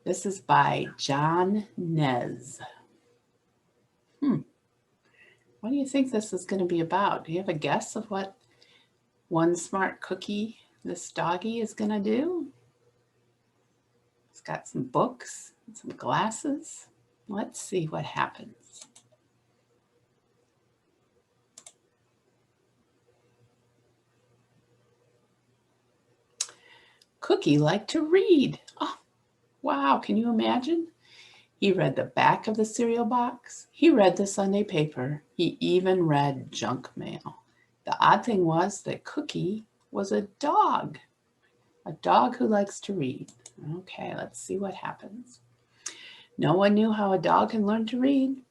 This is by John Nez. What do you think this is going to be about? Do you have a guess of what one smart cookie this doggy is going to do? It's got some books and some glasses. Let's see what happens. Cookie liked to read. Oh, wow, can you imagine? He read the back of the cereal box. He read the Sunday paper. He even read junk mail. The odd thing was that Cookie was a dog who likes to read. Okay, let's see what happens. No one knew how a dog can learn to read.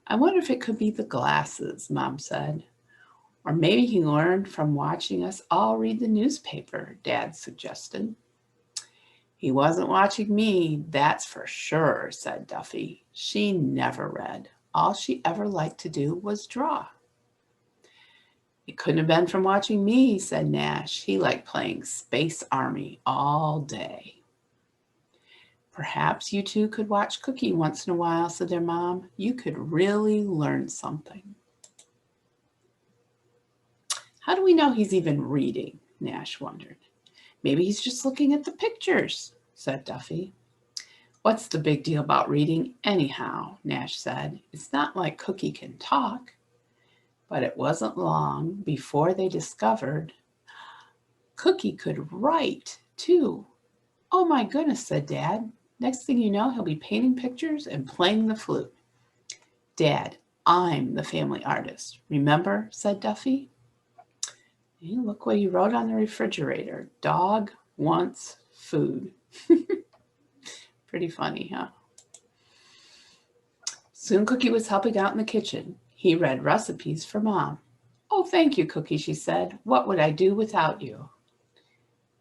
I wonder if it could be the glasses, Mom said. Or maybe he learned from watching us all read the newspaper, Dad suggested. He wasn't watching me, that's for sure, said Duffy. She never read. All she ever liked to do was draw. It couldn't have been from watching me, said Nash. He liked playing Space Army all day. Perhaps you two could watch Cookie once in a while, said their mom. You could really learn something. How do we know he's even reading? Nash wondered. Maybe he's just looking at the pictures, said Duffy. What's the big deal about reading anyhow? Nash said. It's not like Cookie can talk. But it wasn't long before they discovered Cookie could write, too. Oh my goodness, said Dad. Next thing you know, he'll be painting pictures and playing the flute. Dad, I'm the family artist. Remember, said Duffy. And look what he wrote on the refrigerator. Dog wants food. Pretty funny, huh? Soon Cookie was helping out in the kitchen. He read recipes for Mom. Oh, thank you, Cookie, she said. What would I do without you?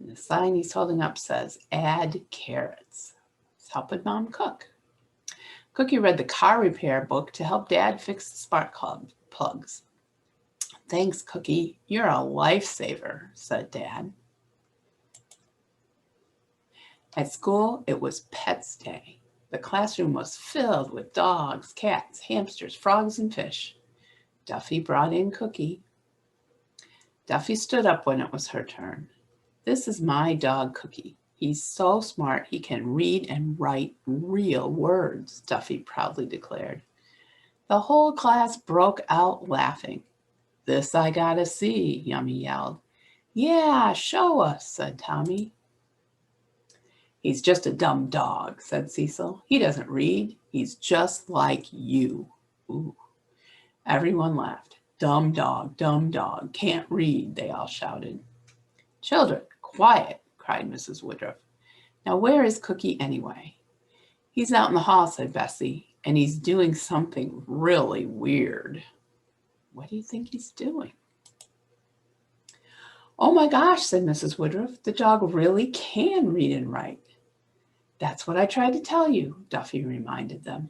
And the sign he's holding up says, add carrots. He's helping Mom cook. Cookie read the car repair book to help Dad fix the spark plugs. Thanks, Cookie. You're a lifesaver, said Dad. At school, it was Pets Day. The classroom was filled with dogs, cats, hamsters, frogs, and fish. Duffy brought in Cookie. Duffy stood up when it was her turn. This is my dog, Cookie. He's so smart he can read and write real words, Duffy proudly declared. The whole class broke out laughing. This I gotta see, Yummy yelled. Yeah, show us, said Tommy. He's just a dumb dog, said Cecil. He doesn't read. He's just like you. Ooh. Everyone laughed. Dumb dog, can't read, they all shouted. Children, quiet, cried Mrs. Woodruff. Now where is Cookie anyway? He's out in the hall, said Bessie, and he's doing something really weird. What do you think he's doing? Oh my gosh, said Mrs. Woodruff, the dog really can read and write. That's what I tried to tell you, Duffy reminded them.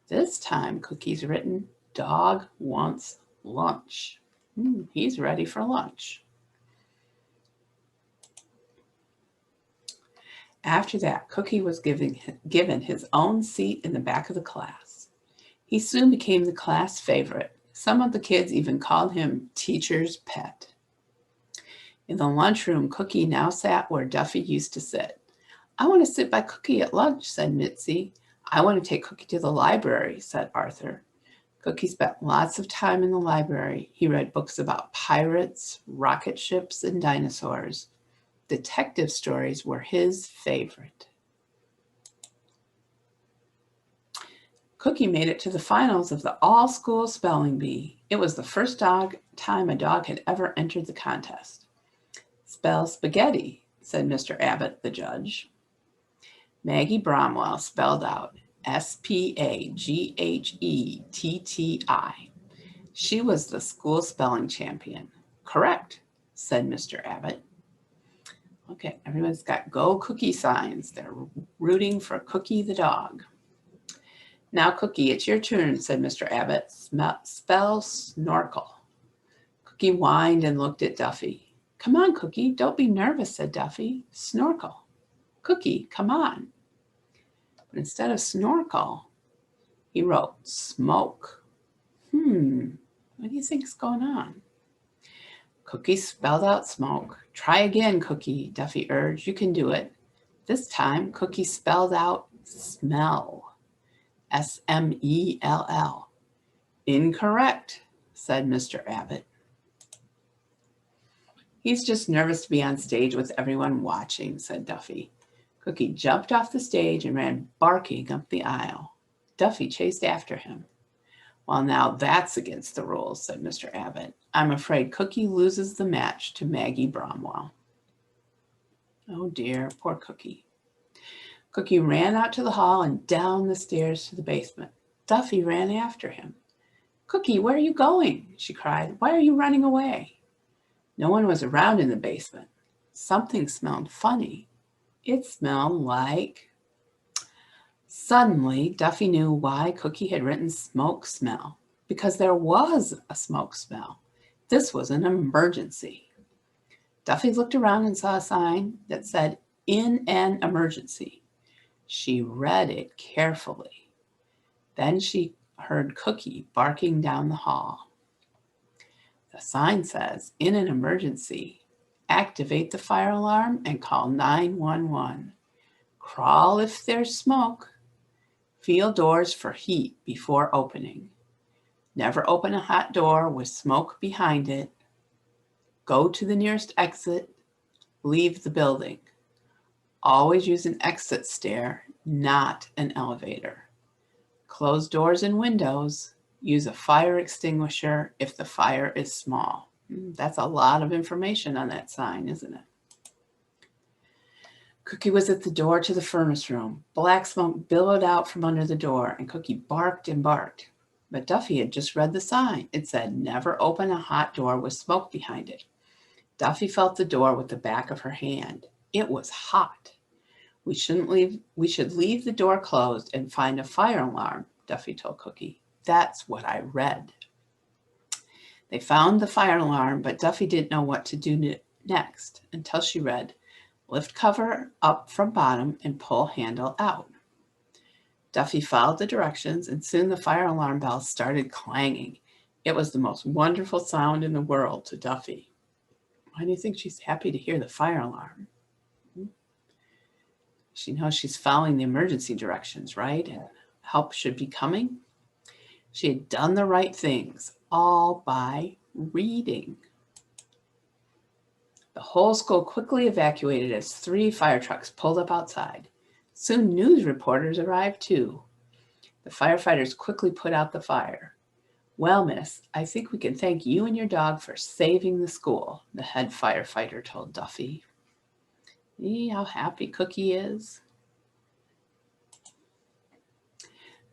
This time, Cookie's written, dog wants lunch. He's ready for lunch. After that, Cookie was given his own seat in the back of the class. He soon became the class favorite. Some of the kids even called him teacher's pet. In the lunchroom, Cookie now sat where Duffy used to sit. I want to sit by Cookie at lunch, said Mitzi. I want to take Cookie to the library, said Arthur. Cookie spent lots of time in the library. He read books about pirates, rocket ships, and dinosaurs. Detective stories were his favorite. Cookie made it to the finals of the all-school spelling bee. It was the first time a dog had ever entered the contest. Spell spaghetti, said Mr. Abbott, the judge. Maggie Bromwell spelled out Spaghetti. She was the school spelling champion. Correct, said Mr. Abbott. Okay, everyone's got go Cookie signs. They're rooting for Cookie the dog. Now, Cookie, it's your turn, said Mr. Abbott. Spell snorkel. Cookie whined and looked at Duffy. Come on, Cookie, don't be nervous, said Duffy. Snorkel. Cookie, come on. But instead of snorkel, he wrote smoke. What do you think's going on? Cookie spelled out smoke. Try again, Cookie, Duffy urged. You can do it. This time, Cookie spelled out smell. S-M-E-L-L. Incorrect, said Mr. Abbott. He's just nervous to be on stage with everyone watching, said Duffy. Cookie jumped off the stage and ran barking up the aisle. Duffy chased after him. Well, now that's against the rules, said Mr. Abbott. I'm afraid Cookie loses the match to Maggie Bromwell. Oh dear, poor Cookie. Cookie ran out to the hall and down the stairs to the basement. Duffy ran after him. Cookie, where are you going? She cried. Why are you running away? No one was around in the basement. Something smelled funny. It smelled like... Suddenly, Duffy knew why Cookie had written smoke smell, because there was a smoke smell. This was an emergency. Duffy looked around and saw a sign that said, "In an emergency." She read it carefully. Then she heard Cookie barking down the hall. The sign says, "In an emergency, activate the fire alarm and call 911. Crawl if there's smoke. Feel doors for heat before opening. Never open a hot door with smoke behind it. Go to the nearest exit. Leave the building. Always use an exit stair, not an elevator. Close doors and windows. Use a fire extinguisher if the fire is small." That's a lot of information on that sign, isn't it? Cookie was at the door to the furnace room. Black smoke billowed out from under the door, and Cookie barked and barked. But Duffy had just read the sign. It said, "Never open a hot door with smoke behind it." Duffy felt the door with the back of her hand. It was hot. We should leave the door closed and find a fire alarm, Duffy told Cookie. That's what I read. They found the fire alarm, but Duffy didn't know what to do next until she read, "Lift cover up from bottom and pull handle out." Duffy followed the directions, and soon the fire alarm bell started clanging. It was the most wonderful sound in the world to Duffy. Why do you think she's happy to hear the fire alarm? She knows she's following the emergency directions, right? And help should be coming. She had done the right things, all by reading. The whole school quickly evacuated as 3 fire trucks pulled up outside. Soon news reporters arrived too. The firefighters quickly put out the fire. "Well, miss, I think we can thank you and your dog for saving the school," the head firefighter told Duffy. See how happy Cookie is?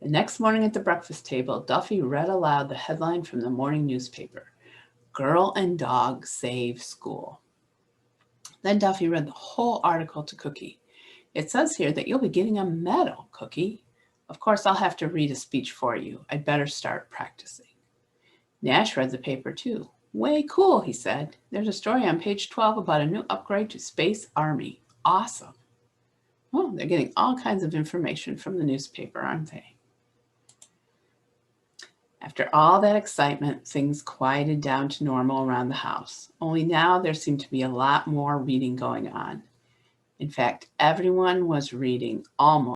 The next morning at the breakfast table, Duffy read aloud the headline from the morning newspaper, "Girl and Dog Save School." Then Duffy read the whole article to Cookie. "It says here that you'll be getting a medal, Cookie. Of course, I'll have to read a speech for you. I'd better start practicing." Nash read the paper too. "Way cool," he said. "There's a story on page 12 about a new upgrade to Space Army. Awesome." Well, they're getting all kinds of information from the newspaper, aren't they? After all that excitement, things quieted down to normal around the house. Only now there seemed to be a lot more reading going on. In fact, everyone was reading almost